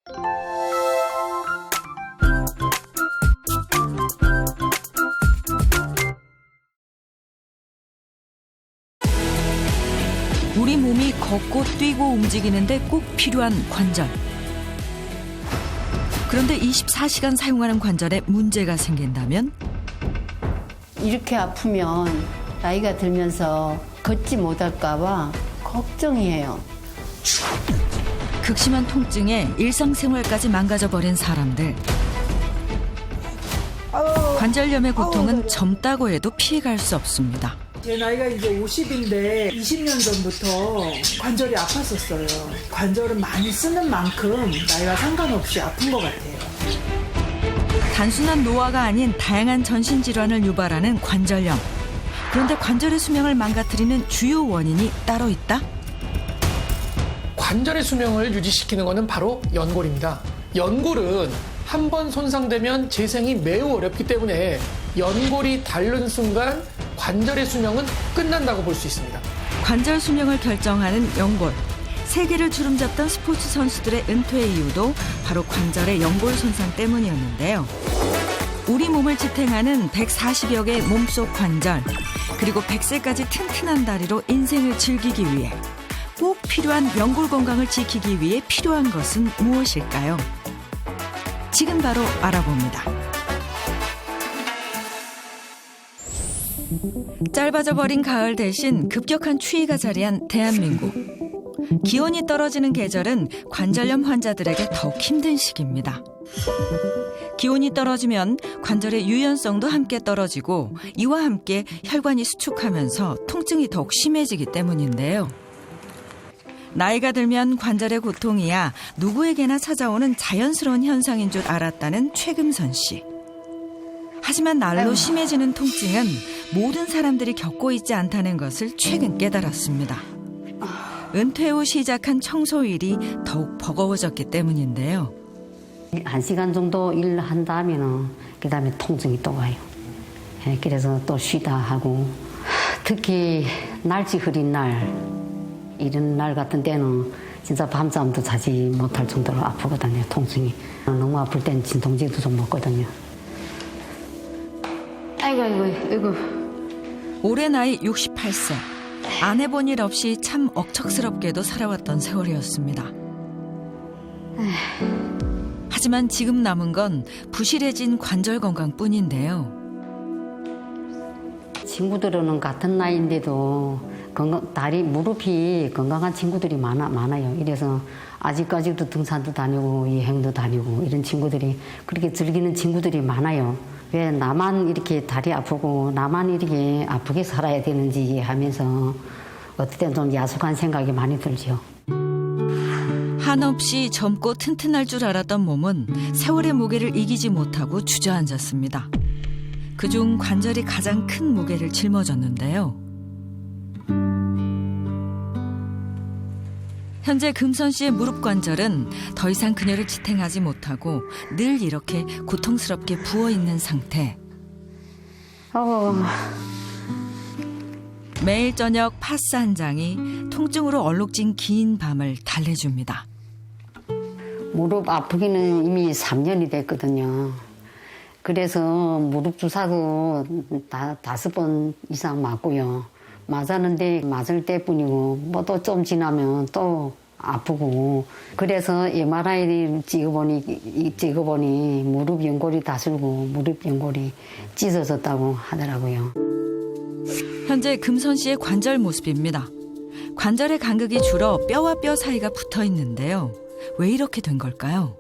우리 몸이 걷고 뛰고 움직이는데 꼭 필요한 관절. 그런데 24시간 사용하는 관절에 문제가 생긴다면? 이렇게 아프면 나이가 들면서 걷지 못할까 봐 걱정이에요. 극심한 통증에 일상생활까지 망가져버린 사람들. 관절염의 고통은 젊다고 해도 피해갈 수 없습니다. 제 나이가 이제 50인데 20년 전부터 관절이 아팠었어요. 관절은 많이 쓰는 만큼 나이와 상관없이 아픈 것 같아요. 단순한 노화가 아닌 다양한 전신질환을 유발하는 관절염. 그런데 관절의 수명을 망가뜨리는 주요 원인이 따로 있다? 관절의 수명을 유지시키는 것은 바로 연골입니다. 연골은 한 번 손상되면 재생이 매우 어렵기 때문에 연골이 닳는 순간 관절의 수명은 끝난다고 볼 수 있습니다. 관절 수명을 결정하는 연골. 세계를 주름잡던 스포츠 선수들의 은퇴 이유도 바로 관절의 연골 손상 때문이었는데요. 우리 몸을 지탱하는 140여 개의 몸속 관절, 그리고 100세까지 튼튼한 다리로 인생을 즐기기 위해 꼭 필요한 연골 건강을 지키기 위해 필요한 것은 무엇일까요? 지금 바로 알아봅니다. 짧아져 버린 가을 대신 급격한 추위가 자리한 대한민국. 기온이 떨어지는 계절은 관절염 환자들에게 더욱 힘든 시기입니다. 기온이 떨어지면 관절의 유연성도 함께 떨어지고 이와 함께 혈관이 수축하면서 통증이 더욱 심해지기 때문인데요. 나이가 들면 관절의 고통이야 누구에게나 찾아오는 자연스러운 현상인 줄 알았다는 최금선 씨. 하지만 날로 심해지는 통증은 모든 사람들이 겪고 있지 않다는 것을 최근 깨달았습니다. 은퇴 후 시작한 청소일이 더욱 버거워졌기 때문인데요. 1시간 정도 일한 다음에는 그다음에 통증이 또 와요. 그래서 또 쉬다 하고, 특히 날씨 흐린 날, 이런 날 같은 때는 진짜 밤잠도 자지 못할 정도로 아프거든요. 통증이 너무 아플 땐 진통제도 좀 먹거든요. 아이고. 올해 나이 68세. 안 해본 일 없이 참 억척스럽게도 살아왔던 세월이었습니다. 하지만 지금 남은 건 부실해진 관절 건강뿐인데요. 친구들은 같은 나이인데도 다리, 무릎이 건강한 친구들이 많아요. 이래서 아직까지도 등산도 다니고 여행도 다니고 이런 친구들이 그렇게 즐기는 친구들이 많아요. 왜 나만 이렇게 다리 아프고 나만 이렇게 아프게 살아야 되는지 하면서 어떨 땐 좀 야속한 생각이 많이 들죠. 한없이 젊고 튼튼할 줄 알았던 몸은 세월의 무게를 이기지 못하고 주저앉았습니다. 그중 관절이 가장 큰 무게를 짊어졌는데요. 현재 금선 씨의 무릎 관절은 더 이상 그녀를 지탱하지 못하고 늘 이렇게 고통스럽게 부어있는 상태. 매일 저녁 파스 한 장이 통증으로 얼룩진 긴 밤을 달래줍니다. 무릎 아프기는 이미 3년이 됐거든요. 그래서 무릎 주사도 5번 이상 맞고요. 맞았는데 맞을 때뿐이고 뭐 또 좀 지나면 또 아프고, 그래서 MRI 찍어보니 무릎 연골이 다슬고 무릎 연골이 찢어졌다고 하더라고요. 현재 금선 씨의 관절 모습입니다. 관절의 간극이 줄어 뼈와 뼈 사이가 붙어 있는데요. 왜 이렇게 된 걸까요?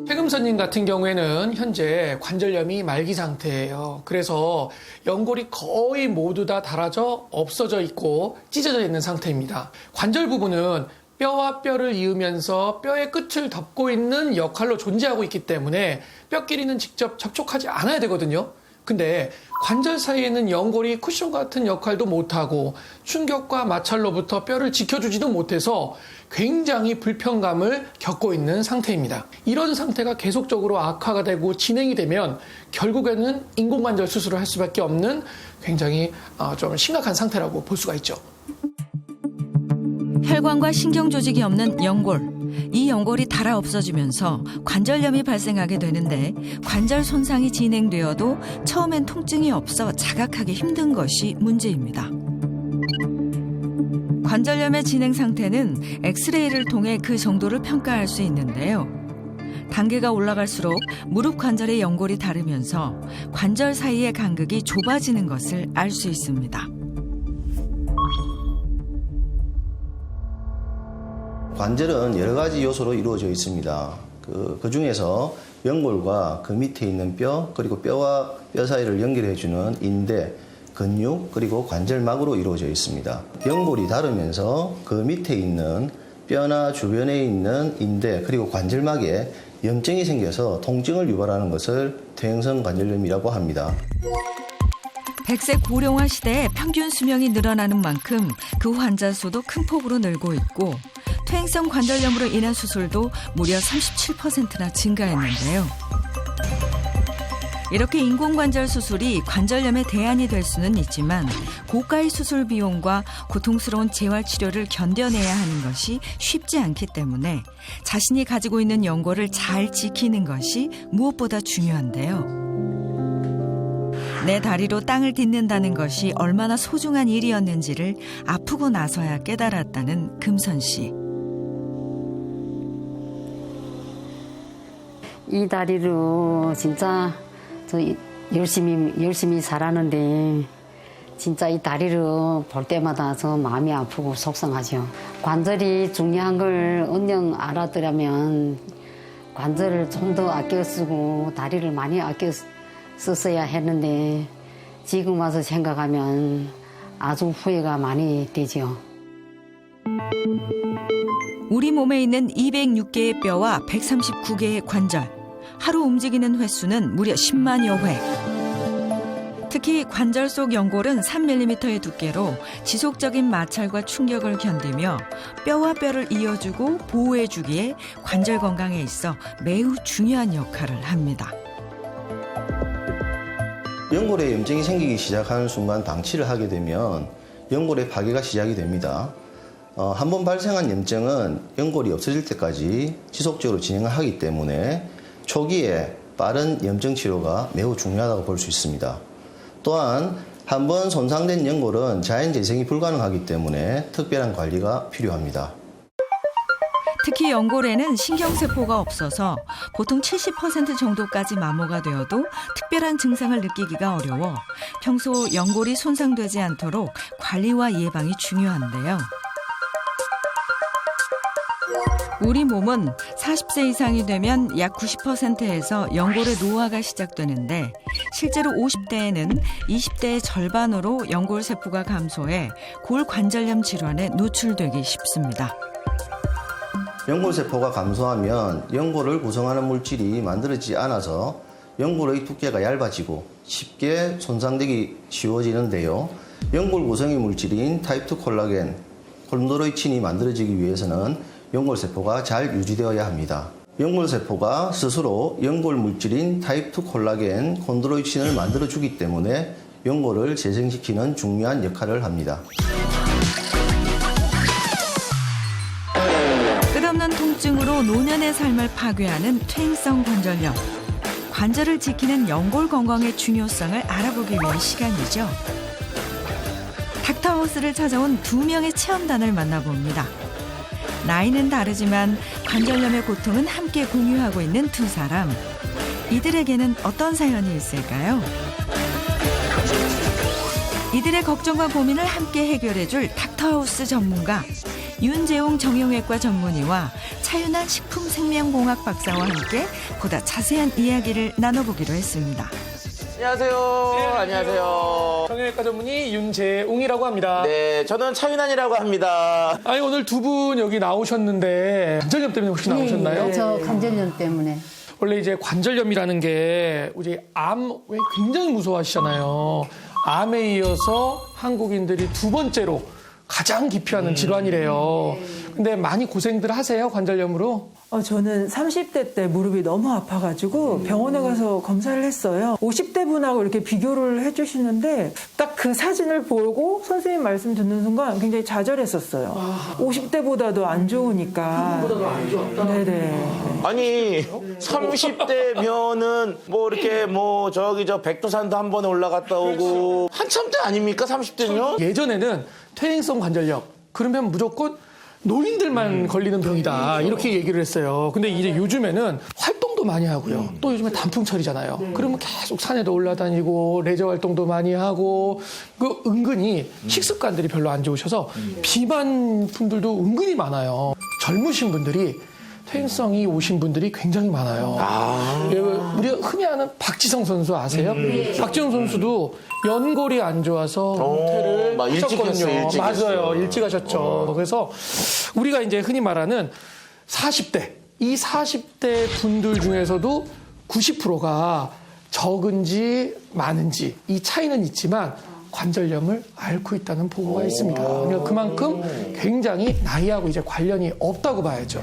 최금선님 같은 경우에는 현재 관절염이 말기 상태예요. 그래서 연골이 거의 모두 다 닳아져 없어져 있고 찢어져 있는 상태입니다. 관절 부분은 뼈와 뼈를 이으면서 뼈의 끝을 덮고 있는 역할로 존재하고 있기 때문에 뼈끼리는 직접 접촉하지 않아야 되거든요. 근데 관절 사이에는 연골이 쿠션 같은 역할도 못하고 충격과 마찰로부터 뼈를 지켜주지도 못해서 굉장히 불편감을 겪고 있는 상태입니다. 이런 상태가 계속적으로 악화가 되고 진행이 되면 결국에는 인공관절 수술을 할 수밖에 없는 굉장히 좀 심각한 상태라고 볼 수가 있죠. 혈관과 신경 조직이 없는 연골. 이 연골이 닳아 없어지면서 관절염이 발생하게 되는데 관절 손상이 진행되어도 처음엔 통증이 없어 자각하기 힘든 것이 문제입니다. 관절염의 진행 상태는 엑스레이를 통해 그 정도를 평가할 수 있는데요. 단계가 올라갈수록 무릎 관절의 연골이 닳으면서 관절 사이의 간극이 좁아지는 것을 알 수 있습니다. 관절은 여러 가지 요소로 이루어져 있습니다. 그 중에서 연골과 그 밑에 있는 뼈, 그리고 뼈와 뼈 사이를 연결해주는 인대, 근육, 그리고 관절막으로 이루어져 있습니다. 연골이 닳으면서 그 밑에 있는 뼈나 주변에 있는 인대, 그리고 관절막에 염증이 생겨서 통증을 유발하는 것을 퇴행성 관절염이라고 합니다. 100세 고령화 시대에 평균 수명이 늘어나는 만큼 그 환자 수도 큰 폭으로 늘고 있고 퇴행성 관절염으로 인한 수술도 무려 37%나 증가했는데요. 이렇게 인공관절 수술이 관절염의 대안이 될 수는 있지만 고가의 수술 비용과 고통스러운 재활치료를 견뎌내야 하는 것이 쉽지 않기 때문에 자신이 가지고 있는 연골을 잘 지키는 것이 무엇보다 중요한데요. 내 다리로 땅을 딛는다는 것이 얼마나 소중한 일이었는지를 아프고 나서야 깨달았다는 금선 씨. 이 다리로 진짜 저 열심히 살았는데 진짜 이 다리를 볼 때마다 저 마음이 아프고 속상하죠. 관절이 중요한 걸 언영 알았더라면 관절을 좀 더 아껴 쓰고 다리를 많이 아껴 썼어야 했는데 지금 와서 생각하면 아주 후회가 많이 되죠. 우리 몸에 있는 206개의 뼈와 139개의 관절, 하루 움직이는 횟수는 무려 10만여 회. 특히 관절 속 연골은 3mm의 두께로 지속적인 마찰과 충격을 견디며 뼈와 뼈를 이어주고 보호해주기에 관절 건강에 있어 매우 중요한 역할을 합니다. 연골에 염증이 생기기 시작하는 순간 방치를 하게 되면 연골의 파괴가 시작이 됩니다. 한번 발생한 염증은 연골이 없어질 때까지 지속적으로 진행을 하기 때문에 초기에 빠른 염증 치료가 매우 중요하다고 볼 수 있습니다. 또한 한번 손상된 연골은 자연 재생이 불가능하기 때문에 특별한 관리가 필요합니다. 특히 연골에는 신경세포가 없어서 보통 70% 정도까지 마모가 되어도 특별한 증상을 느끼기가 어려워 평소 연골이 손상되지 않도록 관리와 예방이 중요한데요. 우리 몸은 40세 이상이 되면 약 90%에서 연골의 노화가 시작되는데 실제로 50대에는 20대의 절반으로 연골세포가 감소해 골관절염 질환에 노출되기 쉽습니다. 연골세포가 감소하면 연골을 구성하는 물질이 만들어지지 않아서 연골의 두께가 얇아지고 쉽게 손상되기 쉬워지는데요. 연골 구성의 물질인 타입2 콜라겐, 콘드로이친이 만들어지기 위해서는 연골세포가 잘 유지되어야 합니다. 연골세포가 스스로 연골 물질인 타입2 콜라겐, 콘드로이친을 만들어주기 때문에 연골을 재생시키는 중요한 역할을 합니다. 끝없는 통증으로 노년의 삶을 파괴하는 퇴행성 관절염. 관절을 지키는 연골 건강의 중요성을 알아보기 위한 시간이죠. 닥터하우스를 찾아온 2명의 체험단을 만나봅니다. 나이는 다르지만 관절염의 고통은 함께 공유하고 있는 두 사람. 이들에게는 어떤 사연이 있을까요? 이들의 걱정과 고민을 함께 해결해줄 닥터하우스 전문가 윤재웅 정형외과 전문의와 차윤환 식품생명공학 박사와 함께 보다 자세한 이야기를 나눠보기로 했습니다. 안녕하세요. 네, 안녕하세요. 정형외과 전문의 윤재웅이라고 합니다. 네, 저는 차윤환이라고 합니다. 아니 오늘 두 분 여기 나오셨는데 관절염 때문에 혹시 나오셨나요? 네, 저 관절염 때문에. 원래 이제 관절염이라는 게 우리 암 왜 굉장히 무서워하시잖아요. 암에 이어서 한국인들이 두 번째로 가장 기피하는 질환이래요. 근데 많이 고생들 하세요, 관절염으로? 저는 30대 때 무릎이 너무 아파가지고 병원에 가서 검사를 했어요. 50대 분하고 이렇게 비교를 해주시는데 딱 그 사진을 보고 선생님 말씀 듣는 순간 굉장히 좌절했었어요. 50대보다도 안 좋으니까. 보다도 안 좋았다. 네네. 아니 30대면은 뭐 이렇게 뭐 저기 저 백두산도 한 번에 올라갔다 오고 한참 때 아닙니까 30대면? 예전에는 퇴행성 관절염 그러면 무조건 노인들만 걸리는 병이다 이렇게 얘기를 했어요. 근데 이제 요즘에는 활동도 많이 하고요. 또 요즘에 단풍철이잖아요. 그러면 계속 산에도 올라다니고 레저 활동도 많이 하고 그 은근히 식습관들이 별로 안 좋으셔서 비만 분들도 은근히 많아요. 젊으신 분들이 퇴행성이 오신 분들이 굉장히 많아요. 우리가 흔히 아는 박지성 선수 아세요? 박지성 선수도 연골이 안 좋아서 은퇴를 막 일찍 하셨거든요. 했어요, 일찍 맞아요. 했어요. 일찍 하셨죠. 그래서 우리가 이제 흔히 말하는 40대, 이 40대 분들 중에서도 90%가 적은지 많은지 이 차이는 있지만 관절염을 앓고 있다는 보고가 있습니다. 그러니까 그만큼 굉장히 나이하고 이제 관련이 없다고 봐야죠.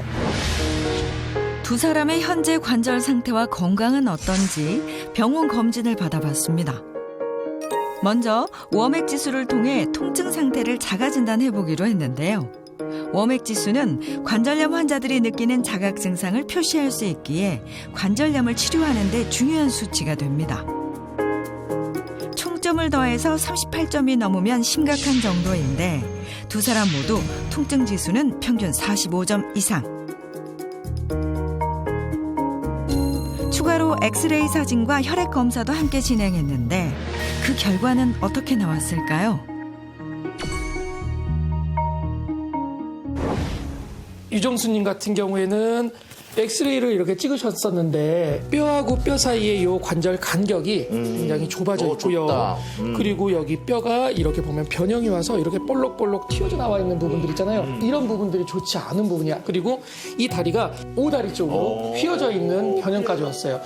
두 사람의 현재 관절 상태와 건강은 어떤지 병원 검진을 받아봤습니다. 먼저 워맥 지수를 통해 통증 상태를 자가 진단해 보기로 했는데요. 워맥 지수는 관절염 환자들이 느끼는 자각 증상을 표시할 수 있기에 관절염을 치료하는 데 중요한 수치가 됩니다. 총점을 더해서 38점이 넘으면 심각한 정도인데 두 사람 모두 통증 지수는 평균 45점 이상. 추가로 엑스레이 사진과 혈액 검사도 함께 진행했는데 그 결과는 어떻게 나왔을까요? 유정수님 같은 경우에는 엑스레이를 이렇게 찍으셨었는데 뼈하고 뼈 사이에 요 관절 간격이 굉장히 좁아져 있고요. 좁다. 그리고 여기 뼈가 이렇게 보면 변형이 와서 이렇게 볼록볼록 튀어져 나와 있는 부분들 있잖아요. 이런 부분들이 좋지 않은 부분이야. 그리고 이 다리가 오다리 쪽으로 휘어져 있는 변형까지 왔어요.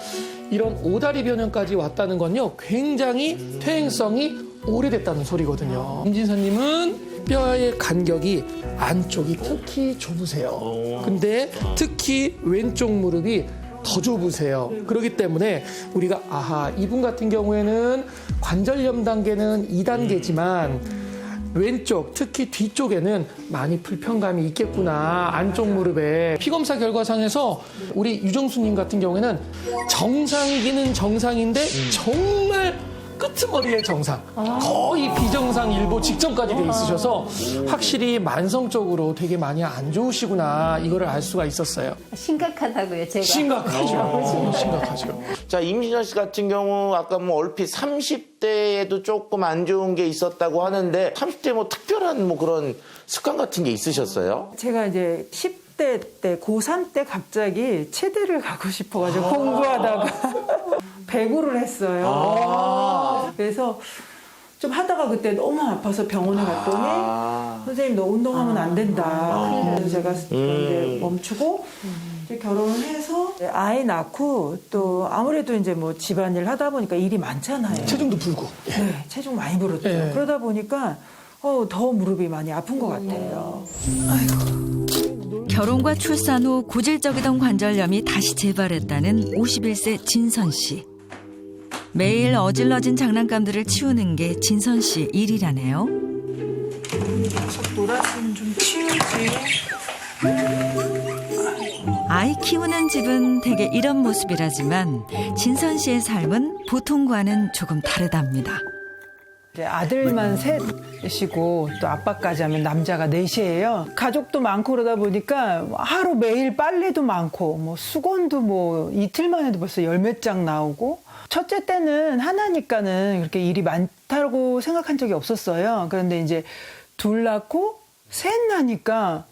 이런 오다리 변형까지 왔다는 건요. 굉장히 퇴행성이 오래됐다는 소리거든요. 임진사님은 뼈의 간격이 안쪽이 특히 좁으세요. 근데 특히 왼쪽 무릎이 더 좁으세요. 그렇기 때문에 우리가 이분 같은 경우에는 관절염 단계는 2단계지만 왼쪽 특히 뒤쪽에는 많이 불편감이 있겠구나. 안쪽 무릎에 피검사 결과상에서 우리 유정수님 같은 경우에는 정상이기는 정상인데 정말 끄트머리의 정상, 거의 비정상 일보 직전까지 돼 있으셔서 확실히 만성적으로 되게 많이 안 좋으시구나 이거를 알 수가 있었어요. 심각하다고요, 제가. 심각하죠. 자, 임진아 씨 같은 경우 아까 뭐 얼핏 30대에도 조금 안 좋은 게 있었다고 하는데 30대 뭐 특별한 뭐 그런 습관 같은 게 있으셨어요? 제가 이제 10대 때, 고3 때 갑자기 체대를 가고 싶어가지고 공부하다가 배구를 했어요. 그래서 좀 하다가 그때 너무 아파서 병원에 갔더니 선생님 너 운동하면 안 된다. 그래서 제가 이제 멈추고 이제 결혼을 해서 아이 낳고 또 아무래도 이제 뭐 집안일 하다 보니까 일이 많잖아요. 체중도 불고. 네, 체중 많이 불었죠. 그러다 보니까 더 무릎이 많이 아픈 것 같아요. 결혼과 출산 후 고질적이던 관절염이 다시 재발했다는 51세 진선 씨. 매일 어질러진 장난감들을 치우는 게 진선 씨 일이라네요. 놀았으면 좀 치우지. 아이 키우는 집은 대개 이런 모습이라지만 진선 씨의 삶은 보통과는 조금 다르답니다. 이제 아들만 셋이고 또 아빠까지 하면 남자가 넷이에요. 가족도 많고 그러다 보니까 하루 매일 빨래도 많고 뭐 수건도 뭐 이틀만 해도 벌써 열 몇 장 나오고 첫째 때는 하나니까는 그렇게 일이 많다고 생각한 적이 없었어요. 그런데 이제 둘 낳고 셋 나니까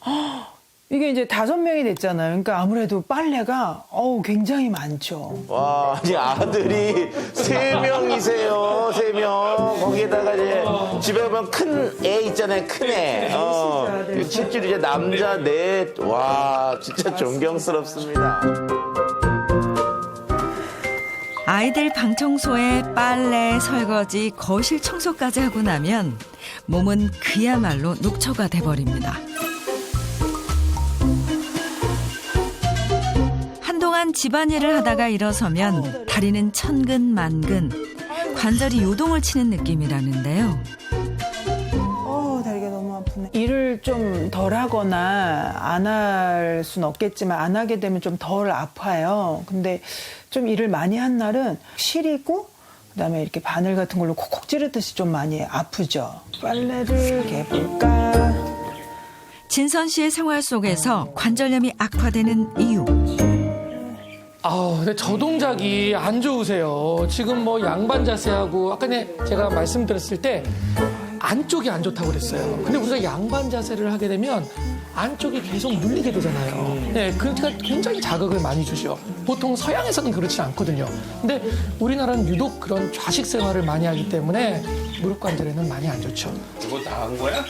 이게 이제 5명이 됐잖아요. 그러니까 아무래도 빨래가 굉장히 많죠. 와, 아니 아들이 3명이세요. 3명. 거기에다가 이제 집에 보면 큰 애 있잖아요. 큰 애. 실제로 이제 남자 넷. 와, 진짜 존경스럽습니다. 아이들 방 청소에 빨래, 설거지, 거실 청소까지 하고 나면 몸은 그야말로 녹초가 돼버립니다. 그동안 집안일을 하다가 일어서면 다리는 천근만근, 관절이 요동을 치는 느낌이라는데요. 다리가 너무 아프네. 일을 좀 덜 하거나 안 할 수는 없겠지만 안 하게 되면 좀 덜 아파요. 근데 좀 일을 많이 한 날은 시리고 그다음에 이렇게 바늘 같은 걸로 콕콕 찌르듯이 좀 많이 아프죠. 빨래를 개볼까? 진선 씨의 생활 속에서 관절염이 악화되는 이유. 근데 저 동작이 안 좋으세요. 지금 뭐 양반 자세하고 아까 제가 말씀드렸을 때 안쪽이 안 좋다고 그랬어요. 근데 우리가 양반 자세를 하게 되면 안쪽이 계속 눌리게 되잖아요. 네, 그러니까 굉장히 자극을 많이 주죠. 보통 서양에서는 그렇지 않거든요. 근데 우리나라는 유독 그런 좌식 생활을 많이 하기 때문에 무릎 관절에는 많이 안 좋죠. 이거 다 한 거야?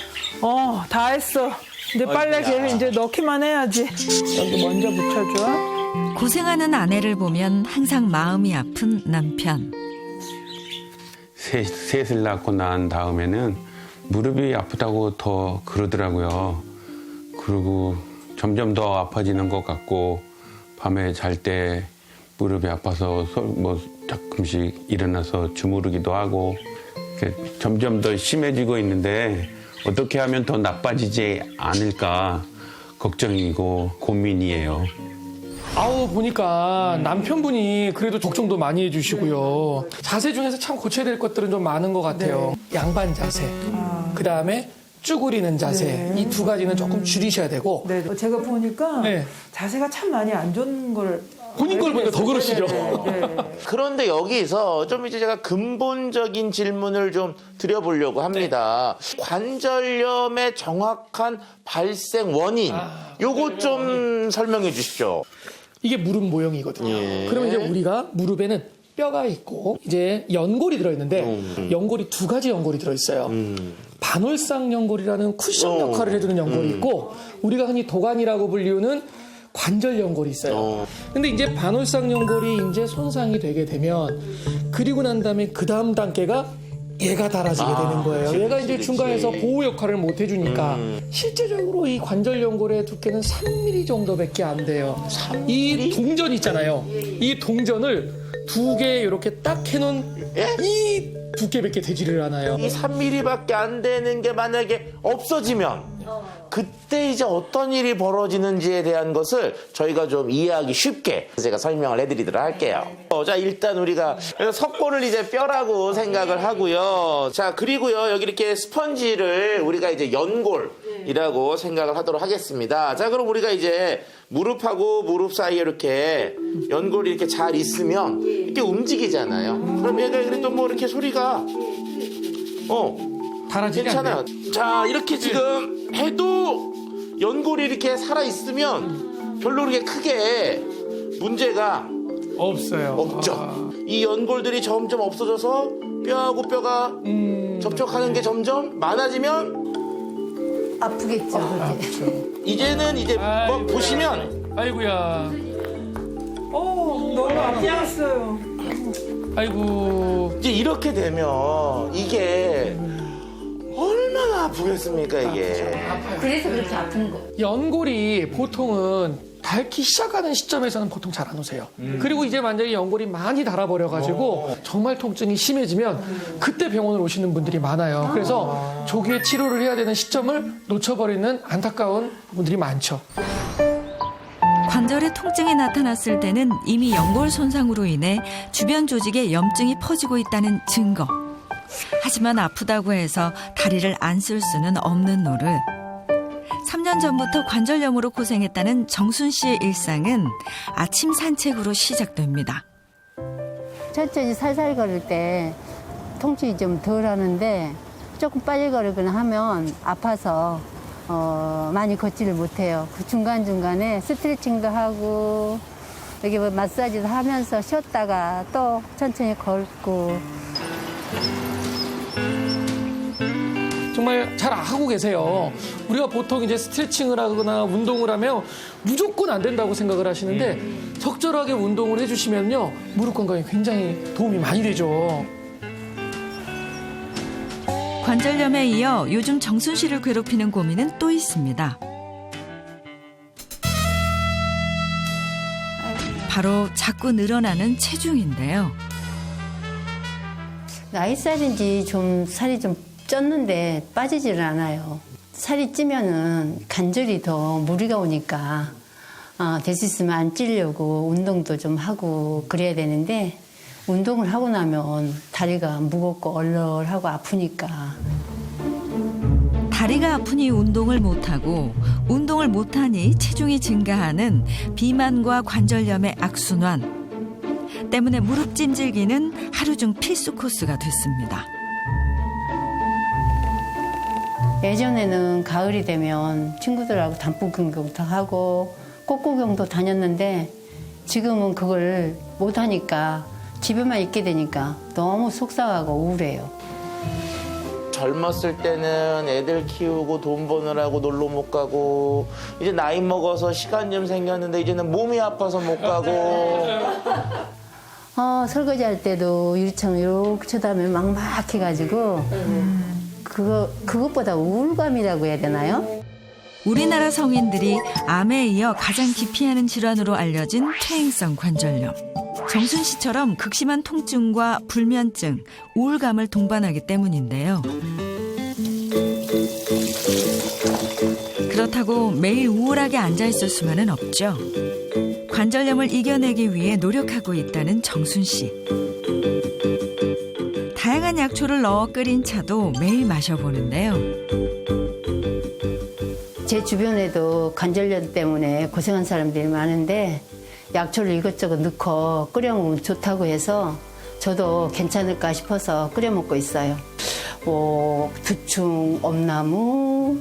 다 했어. 이제 빨래 개를 이제 넣기만 해야지. 여기 먼저 붙여줘. 고생하는 아내를 보면 항상 마음이 아픈 남편. 셋을 낳고 난 다음에는 무릎이 아프다고 더 그러더라고요. 그리고 점점 더 아파지는 것 같고 밤에 잘 때 무릎이 아파서 가끔씩 일어나서 주무르기도 하고 점점 더 심해지고 있는데 어떻게 하면 더 나빠지지 않을까 걱정이고 고민이에요. 보니까 남편분이 그래도 걱정도 많이 해주시고요. 자세 중에서 참 고쳐야 될 것들은 좀 많은 것 같아요. 양반 자세, 그 다음에 쭈그리는 자세, 이 두 가지는 조금 줄이셔야 되고. 네, 제가 보니까 네. 자세가 참 많이 안 좋은 걸 본인 걸 보니까 더 그러시죠. 네. 그런데 여기서 좀 이제 제가 근본적인 질문을 좀 드려보려고 합니다. 관절염의 정확한 발생 원인, 요거 좀 설명해 주십시오. 이게 무릎 모형이거든요. 예. 그러면 이제 우리가 무릎에는 뼈가 있고 이제 연골이 들어있는데 연골이 두 가지 연골이 들어있어요. 반월상 연골이라는 쿠션 역할을 해주는 연골이 있고 우리가 흔히 도관이라고 불리우는 관절 연골이 있어요. 근데 이제 반월상 연골이 이제 손상이 되게 되면 그리고 난 다음에 그 다음 단계가 얘가 달아지게 되는 거예요. 얘가 이제 중간에서 보호 역할을 못 해주니까 실제적으로 이 관절 연골의 두께는 3mm 정도밖에 안 돼요. 이 동전 있잖아요. 이 동전을 두 개 이렇게 딱 해놓은 이 두께밖에 되지를 않아요. 이 3mm밖에 안 되는 게 만약에 없어지면 그때 이제 어떤 일이 벌어지는지에 대한 것을 저희가 좀 이해하기 쉽게 제가 설명을 해드리도록 할게요. 자, 일단 우리가 석고를 이제 뼈라고 생각을 하고요. 자, 그리고요, 여기 이렇게 스펀지를 우리가 이제 연골이라고 생각을 하도록 하겠습니다. 자, 그럼 우리가 이제 무릎하고 무릎 사이에 이렇게 연골이 이렇게 잘 있으면 이렇게 움직이잖아요. 그럼 얘가 그래도 뭐 이렇게 소리가 달아지게 괜찮아요. 안 돼요. 자, 이렇게 지금 해도 연골이 이렇게 살아있으면 별로 그렇게 크게 문제가 없어요. 없죠. 이 연골들이 점점 없어져서 뼈하고 뼈가 접촉하는 게 점점 많아지면 아프겠죠. 그게. 이제는 이제 뭐 보시면 아이고야. 너무 아팠어요. 아이고. 이제 이렇게 되면 이게 얼마나 아프겠습니까, 이게. 그래서 그렇게 아픈 거. 연골이 보통은 닳기 시작하는 시점에서는 보통 잘 안 오세요. 그리고 이제 만약에 연골이 많이 닳아버려가지고 정말 통증이 심해지면 그때 병원을 오시는 분들이 많아요. 그래서 조기에 치료를 해야 되는 시점을 놓쳐버리는 안타까운 분들이 많죠. 관절에 통증이 나타났을 때는 이미 연골 손상으로 인해 주변 조직에 염증이 퍼지고 있다는 증거. 하지만 아프다고 해서 다리를 안 쓸 수는 없는 노릇. 3년 전부터 관절염으로 고생했다는 정순 씨의 일상은 아침 산책으로 시작됩니다. 천천히 살살 걸을 때 통증이 좀 덜 하는데 조금 빨리 걸으거나 하면 아파서 많이 걷지를 못해요. 그 중간중간에 스트레칭도 하고 여기 뭐 마사지도 하면서 쉬었다가 또 천천히 걷고. 정말 잘 하고 계세요. 우리가 보통 이제 스트레칭을 하거나 운동을 하면 무조건 안 된다고 생각을 하시는데 적절하게 운동을 해주시면요. 무릎 건강에 굉장히 도움이 많이 되죠. 관절염에 이어 요즘 정순 씨를 괴롭히는 고민은 또 있습니다. 바로 자꾸 늘어나는 체중인데요. 나이살인지 좀 살이 좀 쪘는데 빠지지를 않아요. 살이 찌면은 관절이 더 무리가 오니까 될 수 있으면 안 찌려고 운동도 좀 하고 그래야 되는데 운동을 하고 나면 다리가 무겁고 얼얼하고 아프니까. 다리가 아프니 운동을 못하고 운동을 못하니 체중이 증가하는 비만과 관절염의 악순환 때문에 무릎 찜질기는 하루 중 필수 코스가 됐습니다. 예전에는 가을이 되면 친구들하고 단풍 구경도 하고 꽃 구경도 다녔는데 지금은 그걸 못하니까 집에만 있게 되니까 너무 속상하고 우울해요. 젊었을 때는 애들 키우고 돈 버느라고 놀러 못 가고 이제 나이 먹어서 시간 좀 생겼는데 이제는 몸이 아파서 못 가고 설거지할 때도 유리창을 이렇게 쳐다보면 막막해가지고 그것보다 우울감이라고 해야 되나요? 우리나라 성인들이 암에 이어 가장 기피하는 질환으로 알려진 퇴행성 관절염. 정순 씨처럼 극심한 통증과 불면증, 우울감을 동반하기 때문인데요. 그렇다고 매일 우울하게 앉아있을 수만은 없죠. 관절염을 이겨내기 위해 노력하고 있다는 정순 씨. 다양한 약초를 넣어 끓인 차도 매일 마셔보는데요. 제 주변에도 관절염 때문에 고생한 사람들이 많은데 약초를 이것저것 넣고 끓여 먹으면 좋다고 해서 저도 괜찮을까 싶어서 끓여 먹고 있어요. 뭐 두충, 엄나무,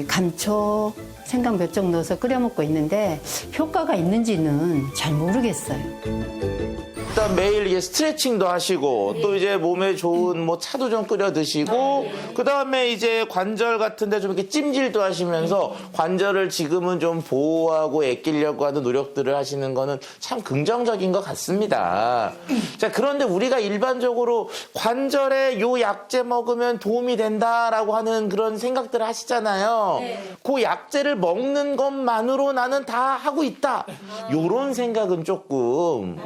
감초, 생강 몇 종 넣어서 끓여 먹고 있는데 효과가 있는지는 잘 모르겠어요. 일단 매일 이제 스트레칭도 하시고 또 이제 몸에 좋은 뭐 차도 좀 끓여 드시고 그 다음에 이제 관절 같은데 좀 이렇게 찜질도 하시면서 관절을 지금은 좀 보호하고 아끼려고 하는 노력들을 하시는 거는 참 긍정적인 것 같습니다. 자, 그런데 우리가 일반적으로 관절에 요 약재 먹으면 도움이 된다라고 하는 그런 생각들을 하시잖아요. 그 약재를 먹는 것만으로 나는 다 하고 있다. 요런 생각은 조금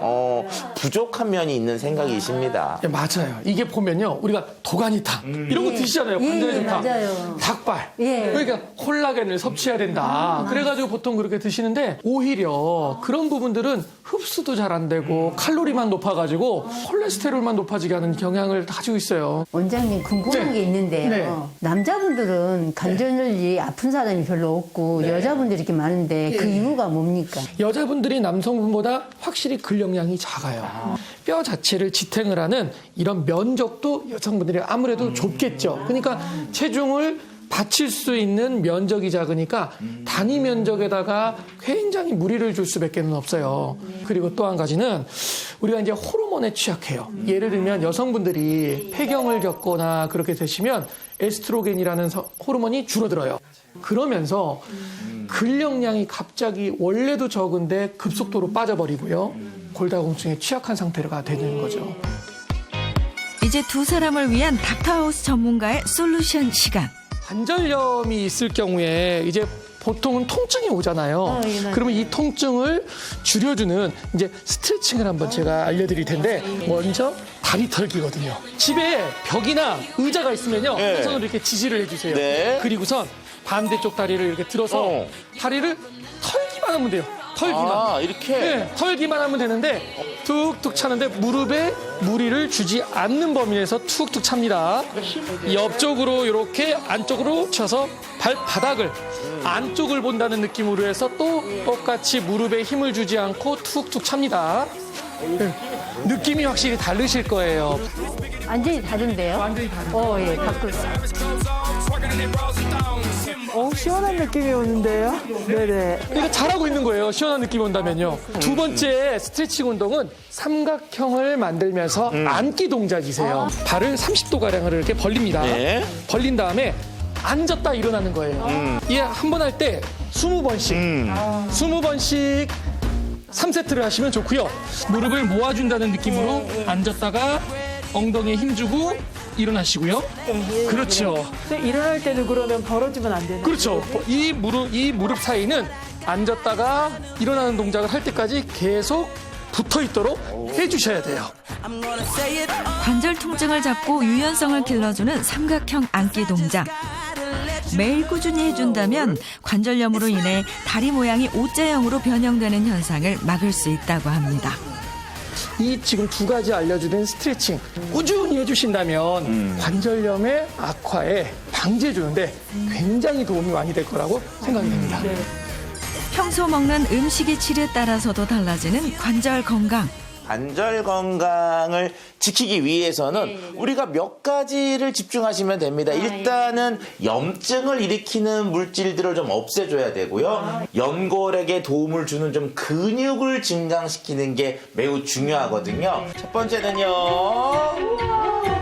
부족한 면이 있는 생각이십니다. 네, 맞아요. 이게 보면요. 우리가 도가니탕 이런 거 드시잖아요. 관절에 좋다. 맞아요. 닭발. 예. 그러니까 콜라겐을 섭취해야 된다. 그래가지고 보통 그렇게 드시는데 오히려 그런 부분들은 흡수도 잘 안 되고 칼로리만 높아가지고 콜레스테롤만 높아지게 하는 경향을 가지고 있어요. 원장님 궁금한 네. 게 있는데요. 네. 남자분들은 관절염이 아픈 사람이 별로 없고 여자분들이 이렇게 많은데 그 이유가 뭡니까? 여자분들이 남성분보다 확실히 근력량이 작아요. 뼈 자체를 지탱을 하는 이런 면적도 여성분들이 아무래도 좁겠죠. 그러니까 체중을 받칠 수 있는 면적이 작으니까 단위 면적에다가 굉장히 무리를 줄 수밖에 없어요. 그리고 또 한 가지는 우리가 이제 호르몬에 취약해요. 예를 들면 여성분들이 폐경을 겪거나 그렇게 되시면 에스트로겐이라는 호르몬이 줄어들어요. 그러면서 근력량이 갑자기 원래도 적은데 급속도로 빠져버리고요. 골다공증에 취약한 상태가 되는 거죠. 이제 두 사람을 위한 닥터하우스 전문가의 솔루션 시간. 관절염이 있을 경우에 이제 보통은 통증이 오잖아요. 그러면 이 통증을 줄여주는 이제 스트레칭을 한번 제가 알려드릴 텐데 먼저 다리 털기거든요. 집에 벽이나 의자가 있으면요. 한 손으로 이렇게 지지를 해주세요. 네. 그리고선 반대쪽 다리를 이렇게 들어서 다리를 털기만 하면 돼요. 털기만. 아, 이렇게? 네, 털기만 하면 되는데 툭툭 차는데 무릎에 무리를 주지 않는 범위 내에서 툭툭 찹니다. 옆쪽으로 이렇게 안쪽으로 쳐서 발바닥을 안쪽을 본다는 느낌으로 해서 또 똑같이 무릎에 힘을 주지 않고 툭툭 찹니다. 네, 느낌이 확실히 다르실 거예요. 완전히 다른데요? 완전히 다르죠. 예, 바꿀. 시원한 느낌이 오는데요? 네네. 그러니까 잘하고 있는 거예요. 시원한 느낌이 온다면요. 두 번째 스트레칭 운동은 삼각형을 만들면서 앉기 동작이세요. 발을 30도가량을 이렇게 벌립니다. 네. 벌린 다음에 앉았다 일어나는 거예요. 이게 한 번 할 때 20번씩. 20번씩 3세트를 하시면 좋고요. 무릎을 모아준다는 느낌으로 앉았다가 엉덩이에 힘주고 일어나시고요. 그렇죠. 일어날 때는 그러면 벌어지면 안 되나요? 그렇죠. 이 무릎 사이는 앉았다가 일어나는 동작을 할 때까지 계속 붙어 있도록 해주셔야 돼요. 관절 통증을 잡고 유연성을 길러주는 삼각형 앉기 동작. 매일 꾸준히 해준다면 관절염으로 인해 다리 모양이 O자형으로 변형되는 현상을 막을 수 있다고 합니다. 이 지금 두 가지 알려주는 스트레칭 꾸준히 해주신다면 관절염의 악화에 방지해주는데 굉장히 도움이 많이 될 거라고 생각이 됩니다. 평소 먹는 음식의 질에 따라서도 달라지는 관절 건강. 관절 건강을 지키기 위해서는 우리가 몇 가지를 집중하시면 됩니다. 일단은 염증을 일으키는 물질들을 좀 없애줘야 되고요. 연골에게 도움을 주는 좀 근육을 증강시키는 게 매우 중요하거든요. 첫 번째는요.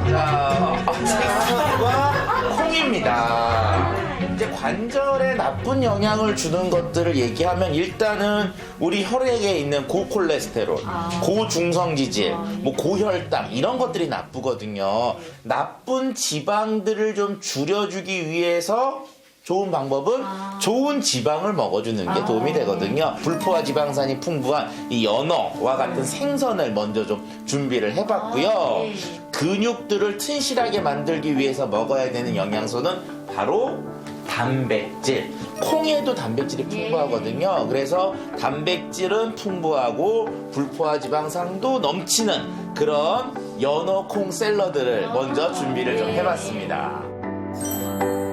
자, 생선과 콩입니다. 이제 관절에 나쁜 영향을 주는 것들을 얘기하면 일단은 우리 혈액에 있는 고콜레스테롤, 고중성지질, 뭐 고혈당 이런 것들이 나쁘거든요. 나쁜 지방들을 좀 줄여주기 위해서 좋은 방법은 좋은 지방을 먹어주는 게 도움이 되거든요. 불포화 지방산이 풍부한 이 연어와 같은 생선을 먼저 좀 준비를 해봤고요. 근육들을 튼실하게 만들기 위해서 먹어야 되는 영양소는 바로 단백질. 콩에도 단백질이 풍부하거든요. 그래서 단백질은 풍부하고 불포화 지방산도 넘치는 그런 연어 콩 샐러드를 먼저 준비를 좀 해봤습니다.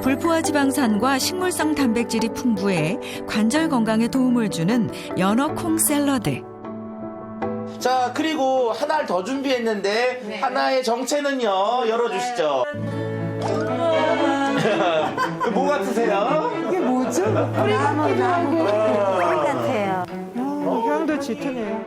불포화 지방산과 식물성 단백질이 풍부해 관절 건강에 도움을 주는 연어 콩 샐러드. 자, 그리고 하나를 더 준비했는데 하나의 정체는요. 열어주시죠. 뭐 같으세요? 이게 뭐죠? 나무 같아요. 향도 짙으네요.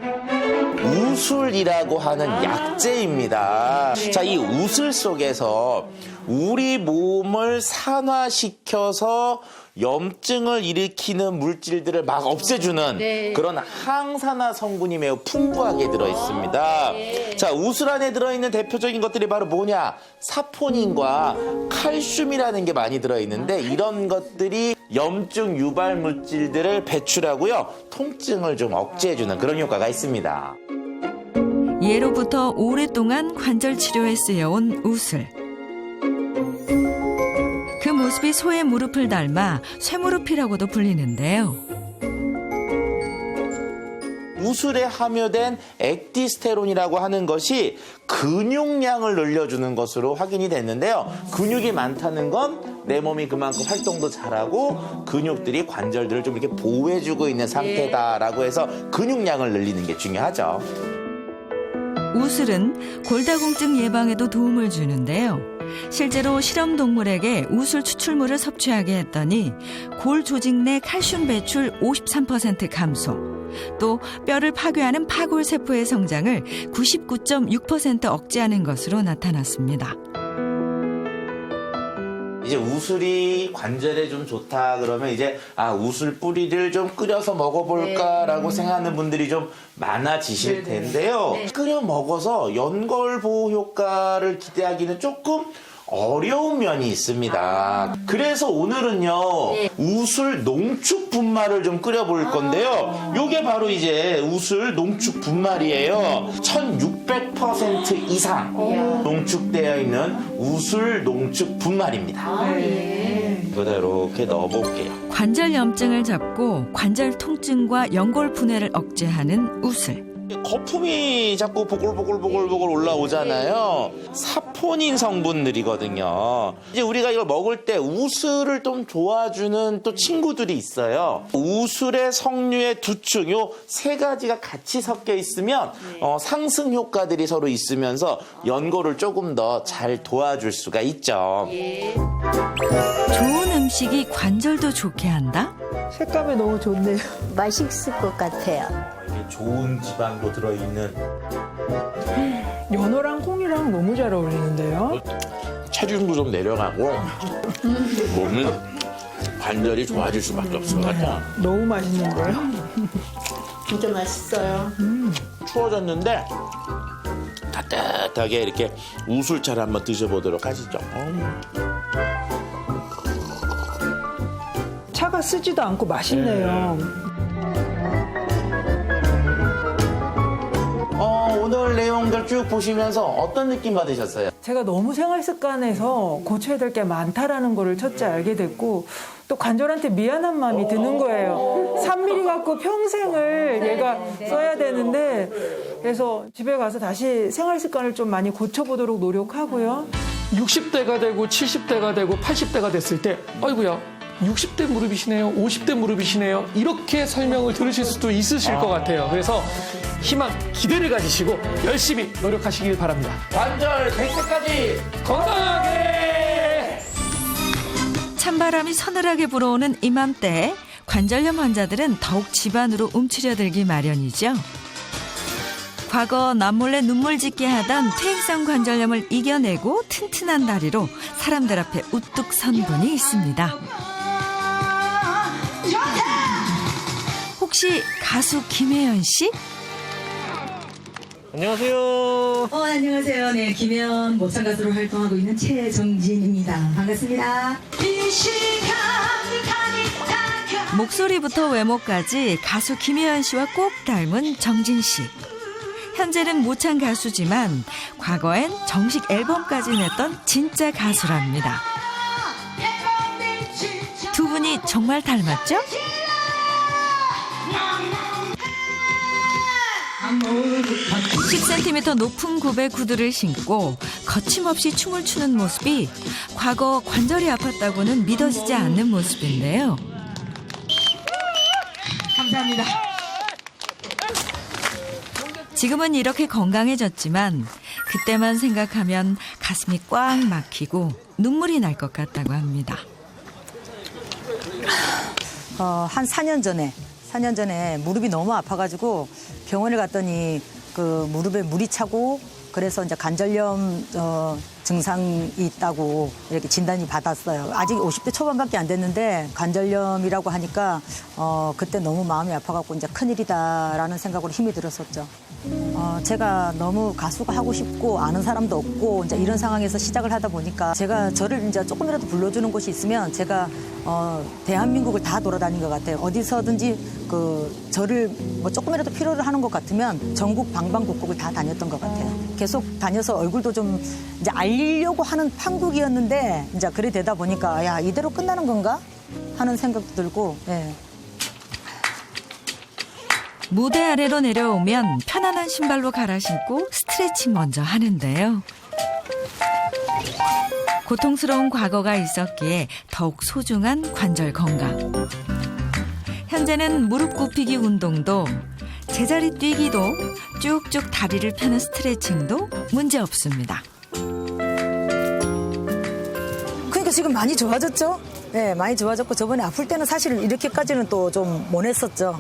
우슬이라고 하는 약재입니다. 자, 이 우슬 속에서 우리 몸을 산화시켜서 염증을 일으키는 물질들을 막 없애주는 그런 항산화 성분이 매우 풍부하게 들어있습니다. 자, 우슬 안에 들어있는 대표적인 것들이 바로 뭐냐? 사포닌과 칼슘이라는 게 많이 들어있는데 이런 것들이 염증 유발 물질들을 배출하고요. 통증을 좀 억제해주는 그런 효과가 있습니다. 예로부터 오랫동안 관절 치료에 쓰여온 우슬. 그 모습이 소의 무릎을 닮아 쇠무릎이라고도 불리는데요. 우슬에 함유된 액티스테론이라고 하는 것이 근육량을 늘려주는 것으로 확인이 됐는데요. 근육이 많다는 건 내 몸이 그만큼 활동도 잘하고 근육들이 관절들을 좀 이렇게 보호해주고 있는 상태다라고 해서 근육량을 늘리는 게 중요하죠. 우슬은 골다공증 예방에도 도움을 주는데요. 실제로 실험 동물에게 우슬 추출물을 섭취하게 했더니 골 조직 내 칼슘 배출 53% 감소, 또 뼈를 파괴하는 파골세포의 성장을 99.6% 억제하는 것으로 나타났습니다. 이제 우슬이 관절에 좀 좋다 그러면 이제 우슬 뿌리를 좀 끓여서 먹어볼까라고 생각하는 분들이 좀 많아지실 텐데요. 끓여 먹어서 연골 보호 효과를 기대하기는 조금 어려운 면이 있습니다. 그래서 오늘은요, 우슬 농축 분말을 좀 끓여볼 건데요. 요게 바로 이제 우슬 농축 분말이에요. 1600% 이상 농축되어 있는 우슬 농축 분말입니다. 이거다 이렇게 넣어볼게요. 관절 염증을 잡고 관절 통증과 연골 분해를 억제하는 우슬. 거품이 자꾸 보글보글 올라오잖아요. 사포닌 성분들이거든요. 이제 우리가 이걸 먹을 때 우슬을 좀 도와주는 또 친구들이 있어요. 우슬의 석류의 두 축, 요 세 가지가 같이 섞여 있으면 상승 효과들이 서로 있으면서 연골을 조금 더 잘 도와줄 수가 있죠. 좋은 음식이 관절도 좋게 한다? 색감이 너무 좋네요. 맛있을 것 같아요. 이게 좋은 지방도 들어있는 연어랑 콩이랑 너무 잘 어울리는데요. 체중도 좀 내려가고 몸은 관절이 좋아질 수밖에 없을 것 같아요. 너무 맛있는데요. 진짜 맛있어요. 추워졌는데 따뜻하게 이렇게 우술차를 한번 드셔보도록 하시죠. 차가 쓰지도 않고 맛있네요. 쭉 보시면서 어떤 느낌 받으셨어요? 제가 너무 생활 습관에서 고쳐야 될 게 많다라는 거를 첫째 알게 됐고 또 관절한테 미안한 마음이 드는 거예요. 3mm 갖고 평생을 얘가 써야 되는데 그래서 집에 가서 다시 생활 습관을 좀 많이 고쳐보도록 노력하고요. 60대가 되고 70대가 되고 80대가 됐을 때 아이고야 60대 무릎이시네요. 50대 무릎이시네요. 이렇게 설명을 들으실 수도 있으실 것 같아요. 그래서 희망, 기대를 가지시고 열심히 노력하시길 바랍니다. 관절 100세까지 건강하게! 찬바람이 서늘하게 불어오는 이맘때 관절염 환자들은 더욱 집안으로 움츠려들기 마련이죠. 과거 남몰래 눈물 짓게 하던 퇴행성 관절염을 이겨내고 튼튼한 다리로 사람들 앞에 우뚝 선 분이 있습니다. 혹시 가수 김혜연 씨? 안녕하세요. 안녕하세요. 네, 김혜연 모창 가수로 활동하고 있는 최정진입니다. 반갑습니다. 목소리부터 외모까지 가수 김혜연 씨와 꼭 닮은 정진 씨. 현재는 모창 가수지만 과거엔 정식 앨범까지 냈던 진짜 가수랍니다. 두 분이 정말 닮았죠? 10cm 높은 굽에 구두를 신고 거침없이 춤을 추는 모습이 과거 관절이 아팠다고는 믿어지지 않는 모습인데요. 감사합니다. 지금은 이렇게 건강해졌지만 그때만 생각하면 가슴이 꽉 막히고 눈물이 날 것 같다고 합니다. 한 4년 전에 무릎이 너무 아파가지고 병원에 갔더니 그 무릎에 물이 차고 그래서 이제 관절염 증상이 있다고 이렇게 진단이 받았어요. 아직 50대 초반밖에 안 됐는데 관절염이라고 하니까 그때 너무 마음이 아파갖고 이제 큰일이다라는 생각으로 힘이 들었었죠. 제가 너무 가수가 하고 싶고 아는 사람도 없고 이제 이런 상황에서 시작을 하다 보니까 제가 저를 이제 조금이라도 불러주는 곳이 있으면 제가 대한민국을 다 돌아다닌 것 같아요. 어디서든지 그 저를 뭐 조금이라도 필요로 하는 것 같으면 전국 방방곡곡을 다 다녔던 것 같아요. 계속 다녀서 얼굴도 좀 이제 알리려고 하는 판국이었는데 이제 그래 되다 보니까 야 이대로 끝나는 건가 하는 생각도 들고. 예. 무대 아래로 내려오면 편안한 신발로 갈아 신고 스트레칭 먼저 하는데요. 고통스러운 과거가 있었기에 더욱 소중한 관절 건강. 현재는 무릎 굽히기 운동도 제자리 뛰기도 쭉쭉 다리를 펴는 스트레칭도 문제 없습니다. 그러니까 지금 많이 좋아졌죠? 네, 많이 좋아졌고 저번에 아플 때는 사실 이렇게까지는 또 좀 못 했었죠.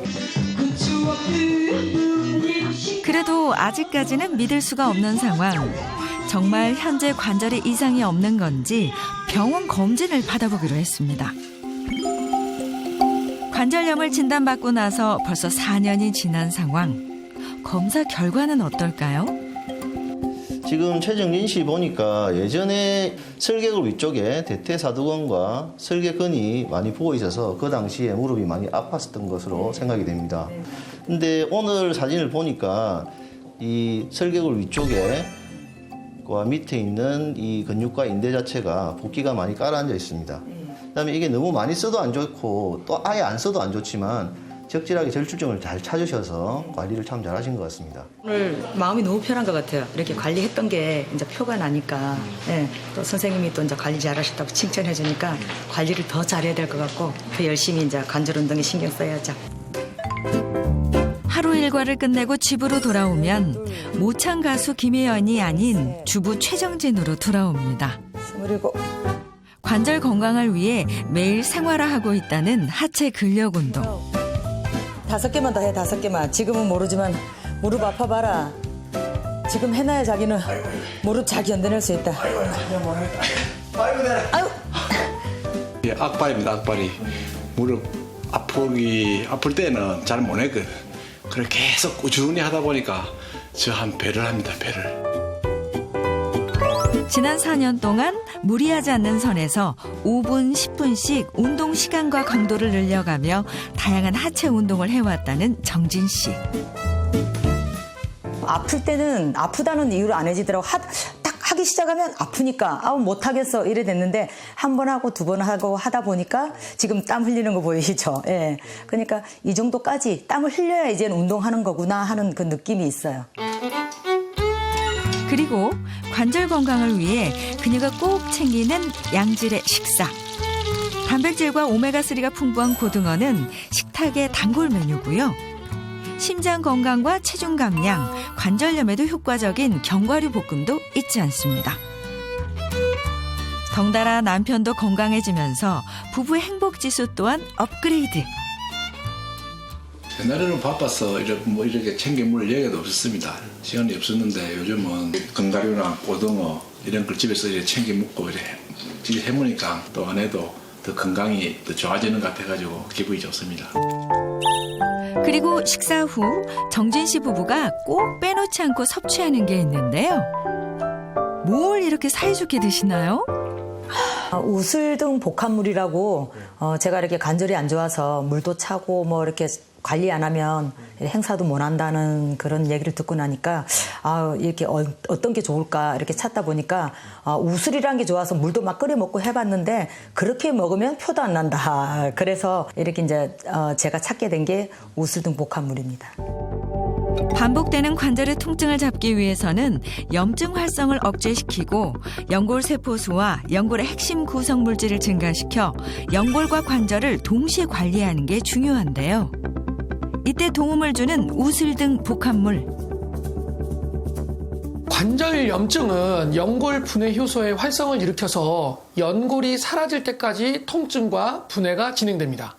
그래도 아직까지는 믿을 수가 없는 상황. 정말 현재 관절에 이상이 없는 건지 병원 검진을 받아보기로 했습니다. 관절염을 진단받고 나서 벌써 4년이 지난 상황. 검사 결과는 어떨까요? 지금 최정진 씨 보니까 예전에 설계골 위쪽에 대퇴사두근과 설계근이 많이 부어 있어서 그 당시에 무릎이 많이 아팠었던 것으로 생각이 됩니다. 근데 오늘 사진을 보니까 이 설계골 위쪽에 와 밑에 있는 이 근육과 인대 자체가 붓기가 많이 깔아앉아 있습니다. 그다음에 이게 너무 많이 써도 안 좋고 또 아예 안 써도 안 좋지만 적절하게 절출점을 잘 찾으셔서 관리를 참 잘하신 것 같습니다. 오늘 마음이 너무 편한 것 같아요. 이렇게 관리했던 게 이제 표가 나니까 네, 또 선생님이 또 이제 관리 잘하셨다고 칭찬해 주니까 관리를 더 잘해야 될 것 같고 더 열심히 이제 관절 운동에 신경 써야죠. 하루 일과를 끝내고 집으로 돌아오면 모창 가수 김혜연이 아닌 주부 최정진으로 돌아옵니다. 27. 관절 건강을 위해 매일 생활화하고 있다는 하체 근력 운동. 5개만 더 해, 5개만. 지금은 모르지만 무릎 아파봐라. 지금 해놔야 자기는 무릎 잘 견뎌낼 수 있다. 아유. 예, 악발입니다, 악발이. 무릎 아플 때는 잘 못 했거든. 그래 계속 꾸준히 하다 보니까 저 한 배를 합니다, 배를. 지난 4년 동안 무리하지 않는 선에서 5분, 10분씩 운동 시간과 강도를 늘려가며 다양한 하체 운동을 해왔다는 정진 씨. 아플 때는 아프다는 이유로 안 해지더라고. 딱 하기 시작하면 아프니까 못하겠어 이래 됐는데 한 번 하고 두 번 하고 하다 보니까 지금 땀 흘리는 거 보이시죠? 예. 그러니까 이 정도까지 땀을 흘려야 이제는 운동하는 거구나 하는 그 느낌이 있어요. 그리고 관절 건강을 위해 그녀가 꼭 챙기는 양질의 식사. 단백질과 오메가3가 풍부한 고등어는 식탁의 단골 메뉴고요. 심장 건강과 체중 감량, 관절염에도 효과적인 견과류 볶음도 잊지 않습니다. 덩달아 남편도 건강해지면서 부부의 행복지수 또한 업그레이드. 옛날에는 바빠서 이렇게 챙길 물 여기도 없었습니다. 시간이 없었는데 요즘은 견과류나 고등어 이런 걸 집에서 이렇게 챙겨 먹고 이렇게 해보니까 또 아내도 더 건강이 더 좋아지는 것 같아가지고 기분이 좋습니다. 그리고 식사 후 정진 씨 부부가 꼭 빼놓지 않고 섭취하는 게 있는데요. 뭘 이렇게 사이좋게 드시나요? 우슬 등 복합물이라고 제가 이렇게 관절이 안 좋아서 물도 차고 뭐 이렇게 관리 안 하면 행사도 못 한다는 그런 얘기를 듣고 나니까 이렇게 어떤 게 좋을까 이렇게 찾다 보니까 우슬이란 게 좋아서 물도 막 끓여 먹고 해봤는데 그렇게 먹으면 표도 안 난다. 그래서 이렇게 이제 제가 찾게 된 게 우슬 등 복합물입니다. 반복되는 관절의 통증을 잡기 위해서는 염증 활성을 억제시키고 연골 세포수와 연골의 핵심 구성 물질을 증가시켜 연골과 관절을 동시에 관리하는 게 중요한데요. 이때 도움을 주는 우슬 등 복합물. 관절염증은 연골 분해 효소의 활성을 일으켜서 연골이 사라질 때까지 통증과 분해가 진행됩니다.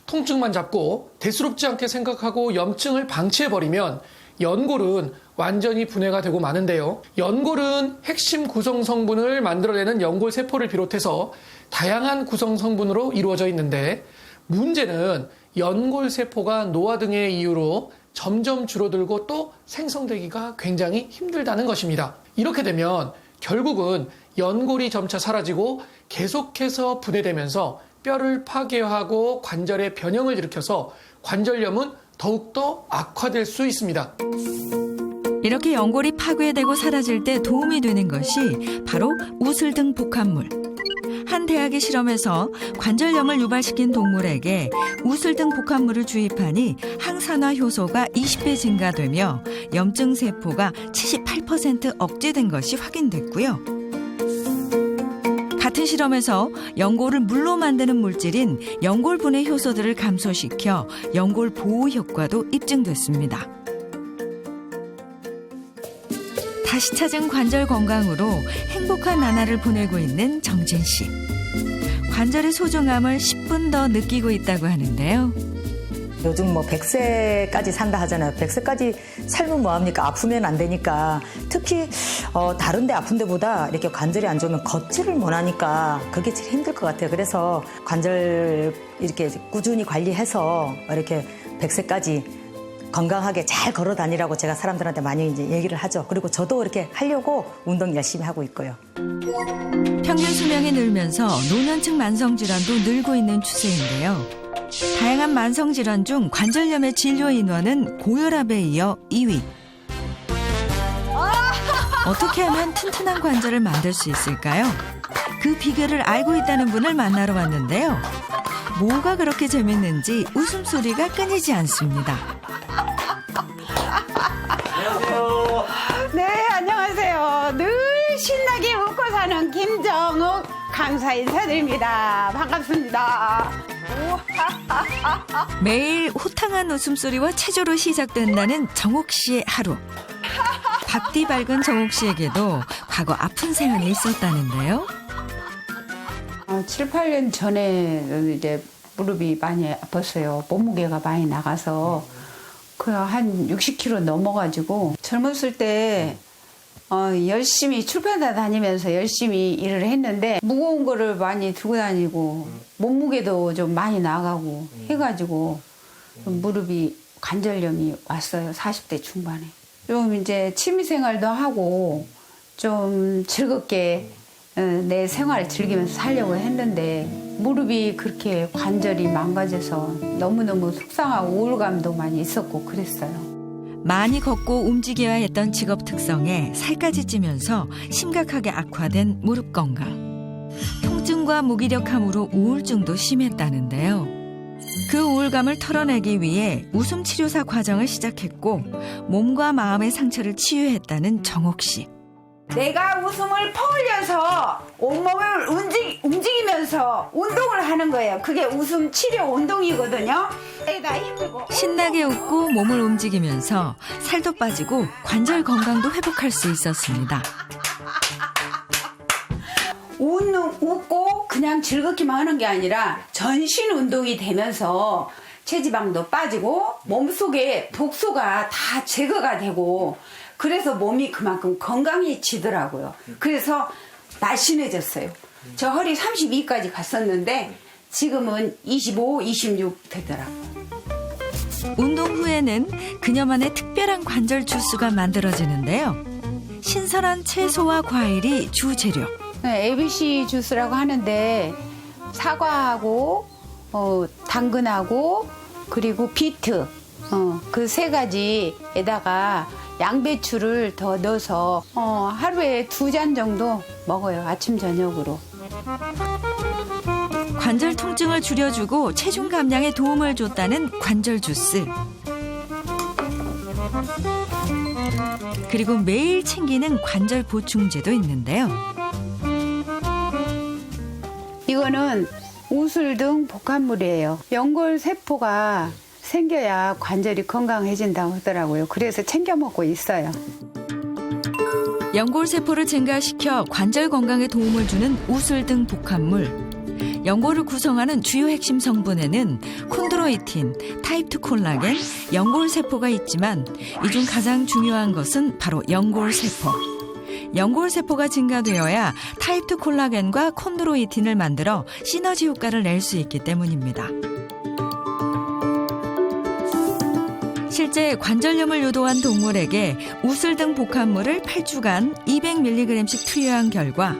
통증만 잡고 대수롭지 않게 생각하고 염증을 방치해버리면 연골은 완전히 분해가 되고 마는데요. 연골은 핵심 구성 성분을 만들어내는 연골 세포를 비롯해서 다양한 구성 성분으로 이루어져 있는데 문제는 연골 세포가 노화 등의 이유로 점점 줄어들고 또 생성되기가 굉장히 힘들다는 것입니다. 이렇게 되면 결국은 연골이 점차 사라지고 계속해서 분해되면서 뼈를 파괴하고 관절의 변형을 일으켜서 관절염은 더욱더 악화될 수 있습니다. 이렇게 연골이 파괴되고 사라질 때 도움이 되는 것이 바로 우슬 등 복합물. 한 대학의 실험에서 관절염을 유발시킨 동물에게 우슬 등 복합물을 주입하니 항산화 효소가 20배 증가되며 염증 세포가 78% 억제된 것이 확인됐고요. 같은 실험에서 연골을 물로 만드는 물질인 연골 분해 효소들을 감소시켜 연골 보호 효과도 입증됐습니다. 다시 찾은 관절 건강으로 행복한 나날을 보내고 있는 정진 씨. 관절의 소중함을 10분 더 느끼고 있다고 하는데요. 요즘 뭐 100세까지 산다 하잖아요. 100세까지 살면 뭐합니까? 아프면 안 되니까. 특히 다른 데 아픈 데보다 이렇게 관절이 안 좋으면 걷지를 못하니까 그게 제일 힘들 것 같아요. 그래서 관절 이렇게 꾸준히 관리해서 이렇게 100세까지 건강하게 잘 걸어 다니라고 제가 사람들한테 많이 이제 얘기를 하죠. 그리고 저도 이렇게 하려고 운동 열심히 하고 있고요. 평균 수명이 늘면서 노년층 만성질환도 늘고 있는 추세인데요. 다양한 만성질환 중 관절염의 진료 인원은 고혈압에 이어 2위. 어떻게 하면 튼튼한 관절을 만들 수 있을까요? 그 비결을 알고 있다는 분을 만나러 왔는데요. 뭐가 그렇게 재밌는지 웃음소리가 끊이지 않습니다. 안녕하세요. 네, 안녕하세요. 늘 신나게 웃고 사는 김정욱 강사 인사드립니다. 반갑습니다. 매일 호탕한 웃음소리와 체조로 시작된다는 정옥 씨의 하루. 밥디 밝은 정옥 씨에게도 과거 아픈 생활이 있었다는데요. 7, 8년 전에 이제 무릎이 많이 아팠어요. 몸무게가 많이 나가서 한 60kg 넘어가지고 젊었을 때 열심히 출판사 다니면서 열심히 일을 했는데 무거운 거를 많이 들고 다니고 몸무게도 좀 많이 나가고 해가지고 무릎이 관절염이 왔어요. 40대 중반에. 좀 이제 취미생활도 하고 좀 즐겁게 내 생활을 즐기면서 살려고 했는데 무릎이 그렇게 관절이 망가져서 너무너무 속상하고 우울감도 많이 있었고 그랬어요. 많이 걷고 움직여야 했던 직업 특성에 살까지 찌면서 심각하게 악화된 무릎 건강. 통증과 무기력함으로 우울증도 심했다는데요. 그 우울감을 털어내기 위해 웃음 치료사 과정을 시작했고 몸과 마음의 상처를 치유했다는 정옥 씨. 내가 웃음을 퍼올려서 온몸을 움직이면서 운동을 하는 거예요. 그게 웃음 치료 운동이거든요. 애가 힘들고 신나게 웃고 몸을 움직이면서 살도 빠지고 관절 건강도 회복할 수 있었습니다. 웃고 그냥 즐겁기만 하는 게 아니라 전신 운동이 되면서 체지방도 빠지고 몸속에 독소가 다 제거가 되고 그래서 몸이 그만큼 건강해지더라고요. 그래서 날씬해졌어요. 저 허리 32까지 갔었는데 지금은 25, 26 되더라고요. 운동 후에는 그녀만의 특별한 관절 주스가 만들어지는데요. 신선한 채소와 과일이 주 재료. 네, ABC 주스라고 하는데 사과하고 당근하고 그리고 비트 그 세 가지에다가 양배추를 더 넣어서 하루에 2잔 정도 먹어요. 아침 저녁으로. 관절 통증을 줄여주고 체중 감량에 도움을 줬다는 관절 주스. 그리고 매일 챙기는 관절 보충제도 있는데요. 이거는 우슬 등 복합물이에요. 연골 세포가 생겨야 관절이 건강해진다고 하더라고요. 그래서 챙겨 먹고 있어요. 연골 세포를 증가시켜 관절 건강에 도움을 주는 우슬 등 복합물. 연골을 구성하는 주요 핵심 성분에는 콘드로이틴, 타입2 콜라겐, 연골 세포가 있지만 이 중 가장 중요한 것은 바로 연골 세포. 연골 세포가 증가되어야 타입2 콜라겐과 콘드로이틴을 만들어 시너지 효과를 낼 수 있기 때문입니다. 실제 관절염을 유도한 동물에게 우슬 등 복합물을 8주간 200mg씩 투여한 결과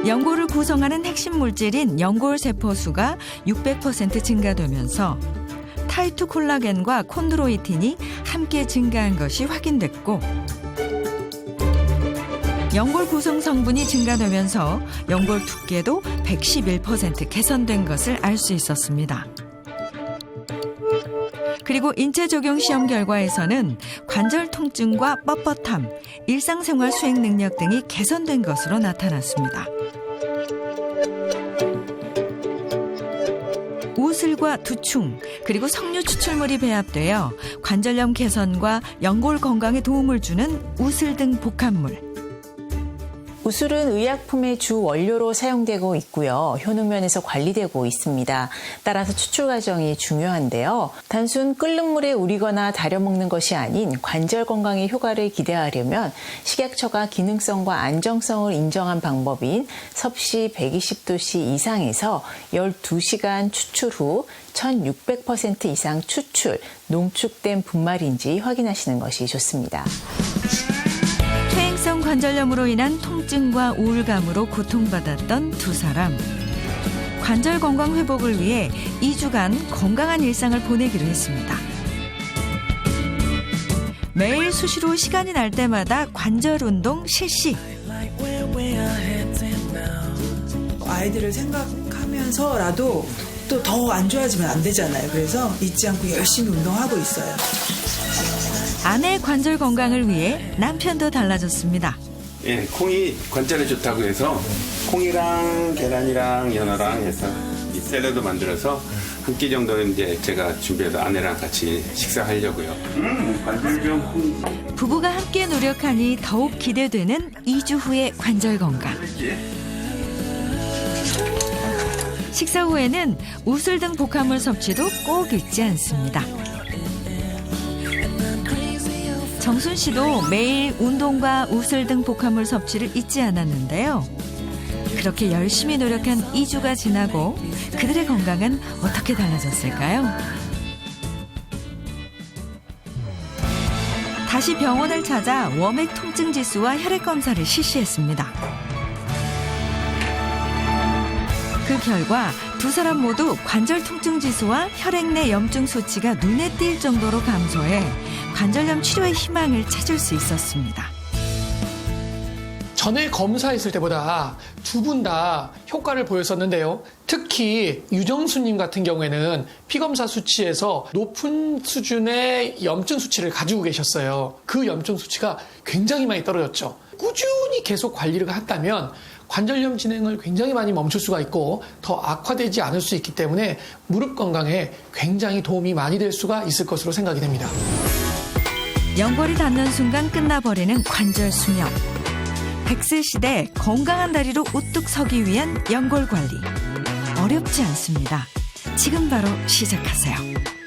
연골을 구성하는 핵심 물질인 연골 세포 수가 600% 증가되면서 타입2 콜라겐과 콘드로이틴이 함께 증가한 것이 확인됐고 연골 구성 성분이 증가되면서 연골 두께도 111% 개선된 것을 알 수 있었습니다. 그리고 인체 적용 시험 결과에서는 관절 통증과 뻣뻣함, 일상생활 수행 능력 등이 개선된 것으로 나타났습니다. 우슬과 두충, 그리고 석류 추출물이 배합되어 관절염 개선과 연골 건강에 도움을 주는 우슬 등 복합물. 우슬은 의약품의 주 원료로 사용되고 있고요. 효능면에서 관리되고 있습니다. 따라서 추출 과정이 중요한데요. 단순 끓는 물에 우리거나 달여 먹는 것이 아닌 관절 건강의 효과를 기대하려면 식약처가 기능성과 안정성을 인정한 방법인 섭씨 120도씨 이상에서 12시간 추출 후 1600% 이상 추출, 농축된 분말인지 확인하시는 것이 좋습니다. 퇴행성 관절염으로 인한 통증과 우울감으로 고통받았던 두 사람. 관절 건강 회복을 위해 2주간 건강한 일상을 보내기로 했습니다. 매일 수시로 시간이 날 때마다 관절 운동 실시. 아이들을 생각하면서라도 또 더 안 좋아지면 안 되잖아요. 그래서 잊지 않고 열심히 운동하고 있어요. 아내 관절 건강을 위해 남편도 달라졌습니다. 예, 콩이 관절에 좋다고 해서 콩이랑 계란이랑 연어랑 해서 이 샐러드 만들어서 한 끼 정도는 이제 제가 준비해서 아내랑 같이 식사하려고요. 관절염 콩. 부부가 함께 노력하니 더욱 기대되는 2주 후의 관절 건강. 식사 후에는 우슬 등 복합물 섭취도 꼭 잊지 않습니다. 정순 씨도 매일 운동과 우슬 등 복합물 섭취를 잊지 않았는데요. 그렇게 열심히 노력한 2주가 지나고 그들의 건강은 어떻게 달라졌을까요? 다시 병원을 찾아 워맥 통증 지수와 혈액 검사를 실시했습니다. 그 결과 두 사람 모두 관절 통증 지수와 혈액 내 염증 수치가 눈에 띌 정도로 감소해 관절염 치료의 희망을 찾을 수 있었습니다. 전에 검사했을 때보다 두 분 다 효과를 보였었는데요. 특히 유정수님 같은 경우에는 피검사 수치에서 높은 수준의 염증 수치를 가지고 계셨어요. 그 염증 수치가 굉장히 많이 떨어졌죠. 꾸준히 계속 관리를 한다면 관절염 진행을 굉장히 많이 멈출 수가 있고 더 악화되지 않을 수 있기 때문에 무릎 건강에 굉장히 도움이 많이 될 수가 있을 것으로 생각이 됩니다. 연골이 닿는 순간 끝나버리는 관절 수명. 100세 시대 건강한 다리로 우뚝 서기 위한 연골 관리. 어렵지 않습니다. 지금 바로 시작하세요.